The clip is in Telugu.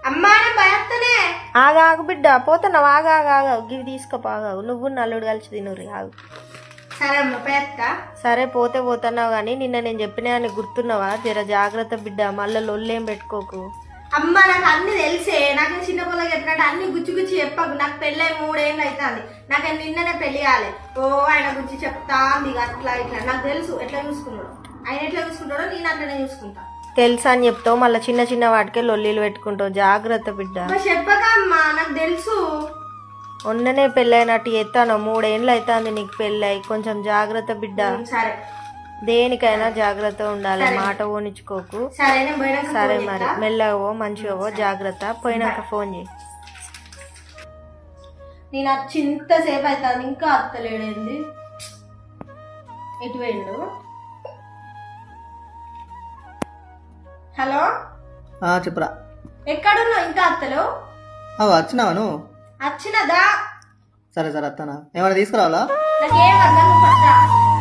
అమ్మా భయత్తనే ఆగాగు బిడ్డ పోతున్నావు ఆగాగా గివి తీసుకుపోగావు నువ్వు నల్లుడు కలిసి తినుర్రి ఆగు. సరే అమ్మ భయత్త. సరే పోతే పోతున్నావు కానీ నిన్న నేను చెప్పినా అని గుర్తున్నావా? జర జాగ్రత్త బిడ్డ, మళ్ళీ లొల్లేం పెట్టుకోకు. అమ్మ నాకు అన్ని తెలిసే, నాకు చిన్న పొలం చెప్పినట్టు అన్ని గుచ్చి గుచ్చి చెప్పకు. నాకు పెళ్ళై 3 ఏళ్ళు అవుతుంది, నాకు నిన్ననే పెళ్లి కాలే. ఓ ఆయన గురించి చెప్తా మీకు అట్లా ఇట్లా నాకు తెలుసు ఎట్లా చూసుకున్నాడు. ఆయన ఎట్లా చూసుకుంటాడో నేను అట్లనే చూసుకుంటా. తెలుసా అని చెప్తావు, మళ్ళీ చిన్న చిన్న వాటికే లొల్లీలు పెట్టుకుంటావు. జాగ్రత్త బిడ్డ. చెప్పక అమ్మా నాకు తెలుసు. ఉన్ననే పెళ్ళైనట్టు ఎత్తాను, 3 ఏళ్ళు అవుతుంది నీకు పెళ్ళై. కొంచెం జాగ్రత్త బిడ్డ. సరే దేనికైనా జాగ్రత్త ఉండాలి, మాట ఓనిచ్చుకోకు. సరే మరి మెల్లగో మంచిగా జాగ్రత్త. పోయినాక ఫోన్ చేయి. నేను చింతసేపు అవుతుంది ఇంకా అత్తలేడేంది. ఎటు వెళ్ళు. హలో చెప్పురా. ఎక్కడున్నావు? ఇంకా అత్తలు వచ్చినావా నువ్వు? వచ్చినదా? సరే సరే అత్తనా. ఏమైనా తీసుకురావాలా? నాకేం అర్థం. నువ్వు ఫస్ట్